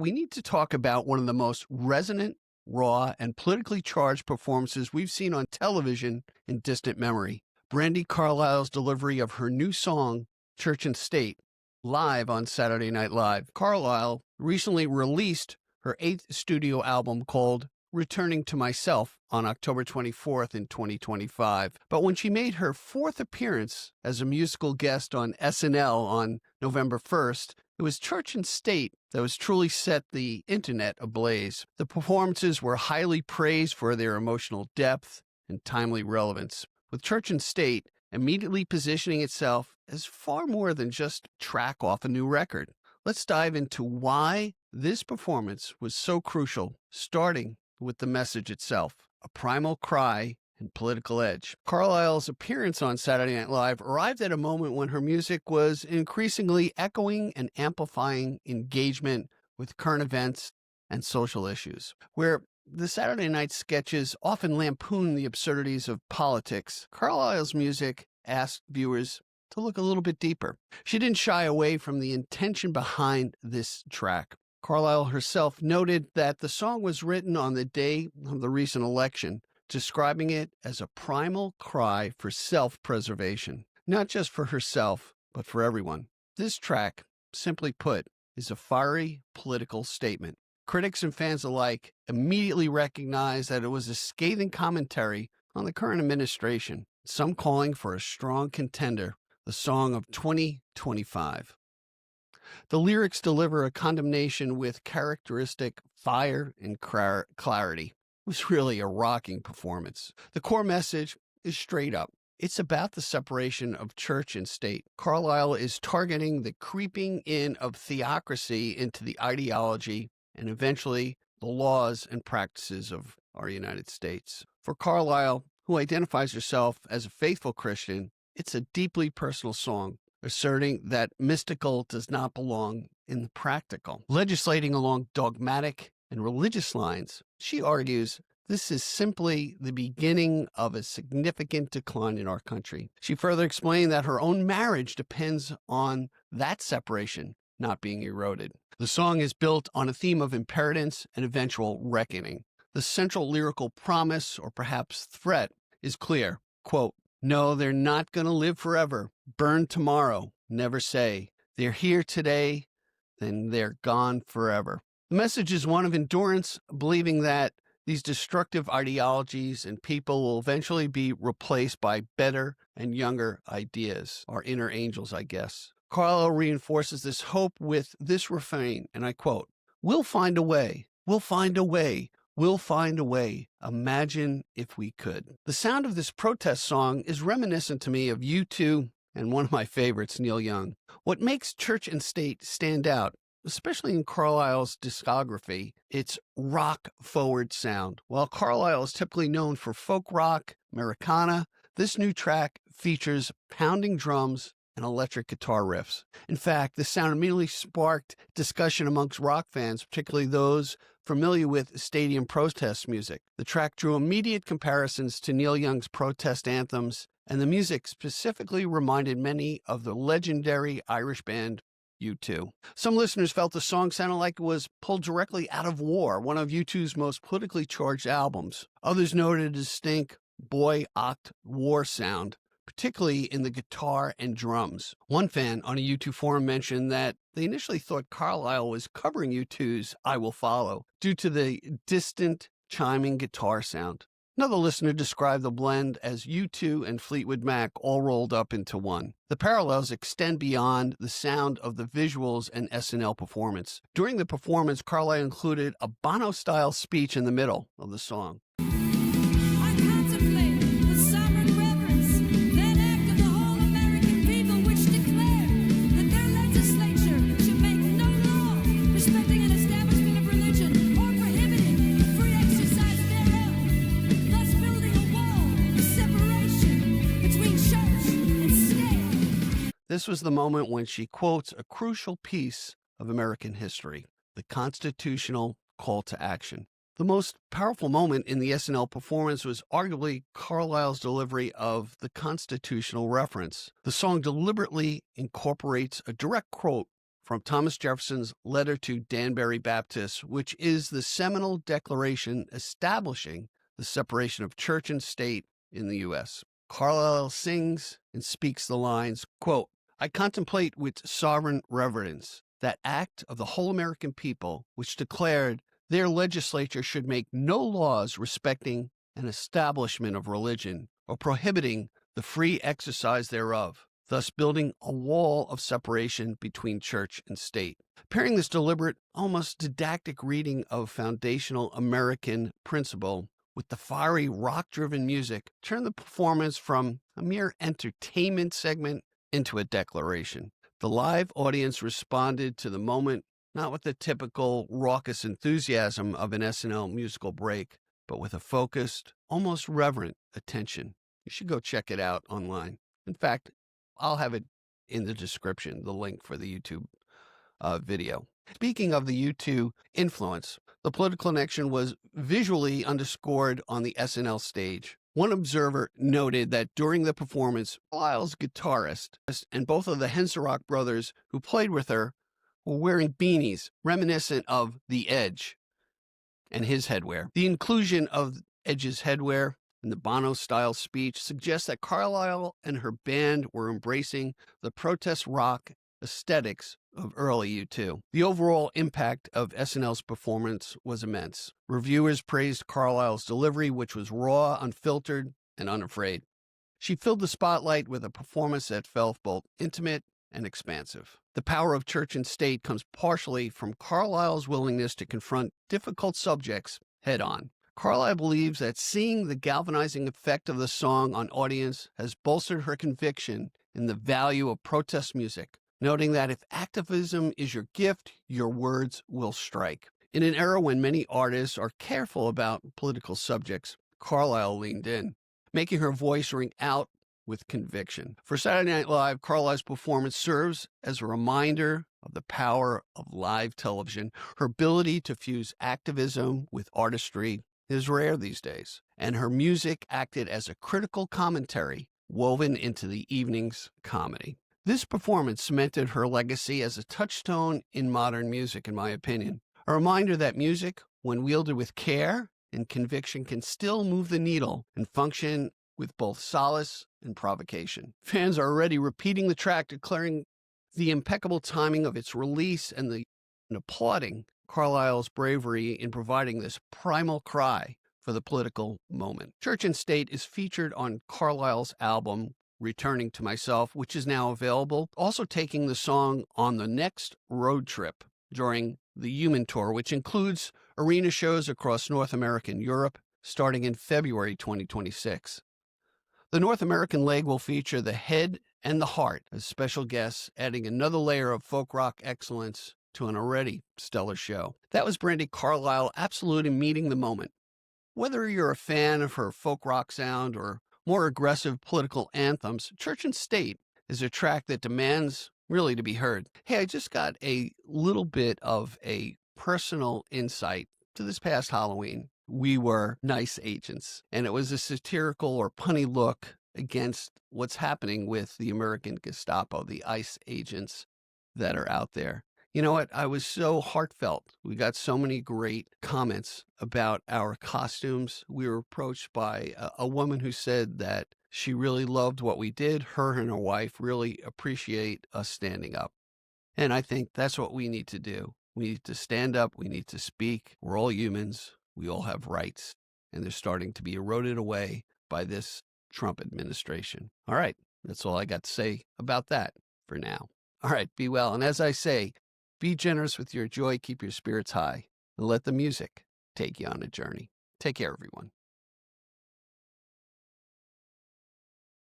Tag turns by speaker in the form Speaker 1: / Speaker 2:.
Speaker 1: we need to talk about one of the most resonant, raw, and politically charged performances we've seen on television in distant memory. Brandi Carlile's delivery of her new song, Church and State, live on Saturday Night Live. Carlisle recently released her 8th studio album called Returning to Myself on October 24th in 2025. But when she made her 4th appearance as a musical guest on SNL on November 1st, it was Church and State that was truly set the internet ablaze. The performances were highly praised for their emotional depth and timely relevance, with Church and State immediately positioning itself as far more than just a track off a new record. Let's dive into why this performance was so crucial, starting with the message itself, a primal cry and political edge. Carlile's appearance on Saturday Night Live arrived at a moment when her music was increasingly echoing and amplifying engagement with current events and social issues. Where the Saturday night sketches often lampoon the absurdities of politics, Carlile's music asked viewers to look a little bit deeper. She didn't shy away from the intention behind this track. Carlisle herself noted that the song was written on the day of the recent election, describing it as a primal cry for self-preservation, not just for herself, but for everyone. This track, simply put, is a fiery political statement. Critics and fans alike immediately recognized that it was a scathing commentary on the current administration, some calling for a strong contender, the song of 2025. The lyrics deliver a condemnation with characteristic fire and clarity. It was really a rocking performance. The core message is straight up. It's about the separation of church and state. Carlisle is targeting the creeping in of theocracy into the ideology and eventually the laws and practices of our United States. For Carlisle, who identifies herself as a faithful Christian, it's a deeply personal song, asserting that mystical does not belong in the practical. Legislating along dogmatic and religious lines, she argues this is simply the beginning of a significant decline in our country. She further explained that her own marriage depends on that separation not being eroded. The song is built on a theme of impermanence and eventual reckoning. The central lyrical promise, or perhaps threat, is clear. Quote, "No, they're not going to live forever. Burn tomorrow. Never say. They're here today, then they're gone forever." The message is one of endurance, believing that these destructive ideologies and people will eventually be replaced by better and younger ideas, our inner angels, I guess. Carlisle reinforces this hope with this refrain, and I quote, "We'll find a way. We'll find a way. We'll find a way. Imagine if we could." The sound of this protest song is reminiscent to me of U2 and one of my favorites, Neil Young. What makes Church and State stand out, especially in Carlisle's discography, its rock-forward sound. While Carlisle is typically known for folk rock, Americana, this new track features pounding drums and electric guitar riffs. In fact, this sound immediately sparked discussion amongst rock fans, particularly those familiar with stadium protest music. The track drew immediate comparisons to Neil Young's protest anthems, and the music specifically reminded many of the legendary Irish band U2. Some listeners felt the song sounded like it was pulled directly out of War, one of U2's most politically charged albums. Others noted a distinct boy-oct war sound, particularly in the guitar and drums. One fan on a U2 forum mentioned that they initially thought Carlisle was covering U2's I Will Follow due to the distant chiming guitar sound. Another listener described the blend as U2 and Fleetwood Mac all rolled up into one. The parallels extend beyond the sound of the visuals and SNL Performance. During the performance, Carlisle included a Bono-style speech in the middle of the song. This was the moment when she quotes a crucial piece of American history, the constitutional call to action. The most powerful moment in the SNL Performance was arguably Carlisle's delivery of the constitutional reference. The song deliberately incorporates a direct quote from Thomas Jefferson's letter to Danbury Baptists, which is the seminal declaration establishing the separation of church and state in the U.S. Carlisle sings and speaks the lines, quote, "I contemplate with sovereign reverence that act of the whole American people which declared their legislature should make no laws respecting an establishment of religion or prohibiting the free exercise thereof, thus building a wall of separation between church and state." Pairing this deliberate, almost didactic reading of foundational American principle with the fiery rock-driven music turned the performance from a mere entertainment segment into a declaration. The live audience responded to the moment not with the typical raucous enthusiasm of an SNL musical break, but with a focused, almost reverent attention. You should go check it out online. In fact, I'll have it in the description, the link for the YouTube video. Speaking of the U2 influence, the political connection was visually underscored on the SNL stage. One observer noted that during the performance, Carlisle's guitarist and both of the Henserock brothers who played with her were wearing beanies reminiscent of The Edge and his headwear. The inclusion of Edge's headwear in the Bono-style speech suggests that Carlisle and her band were embracing the protest rock aesthetics of early U2. The overall impact of SNL's performance was immense. Reviewers praised Carlisle's delivery, which was raw, unfiltered, and unafraid. She filled the spotlight with a performance that felt both intimate and expansive. The power of church and state comes partially from Carlisle's willingness to confront difficult subjects head-on. Carlisle believes that seeing the galvanizing effect of the song on audience has bolstered her conviction in the value of protest music, noting that if activism is your gift, your words will strike. In an era when many artists are careful about political subjects, Carlisle leaned in, making her voice ring out with conviction. For Saturday Night Live, Carlisle's performance serves as a reminder of the power of live television. Her ability to fuse activism with artistry is rare these days, and her music acted as a critical commentary woven into the evening's comedy. This performance cemented her legacy as a touchstone in modern music, in my opinion. A reminder that music, when wielded with care and conviction, can still move the needle and function with both solace and provocation. Fans are already repeating the track, declaring the impeccable timing of its release and applauding Carlisle's bravery in providing this primal cry for the political moment. Church and State is featured on Carlisle's album, Returning to Myself, which is now available, also taking the song on the next road trip during the Human Tour, which includes arena shows across North America and Europe, starting in February 2026. The North American leg will feature the Head and the Heart as special guests, adding another layer of folk rock excellence to an already stellar show. That was Brandi Carlile, absolute in meeting the moment. Whether you're a fan of her folk rock sound or more aggressive political anthems, Church and State is a track that demands really to be heard. Hey, I just got a little bit of a personal insight to this past Halloween. We were nice agents, and it was a satirical or punny look against what's happening with the American Gestapo, the ICE agents that are out there. You know what? I was so heartfelt. We got so many great comments about our costumes. We were approached by a woman who said that she really loved what we did. Her and her wife really appreciate us standing up. And I think that's what we need to do. We need to stand up. We need to speak. We're all humans. We all have rights. And they're starting to be eroded away by this Trump administration. All right. That's all I got to say about that for now. All right. Be well. And as I say, be generous with your joy, keep your spirits high, and let the music take you on a journey. Take care, everyone.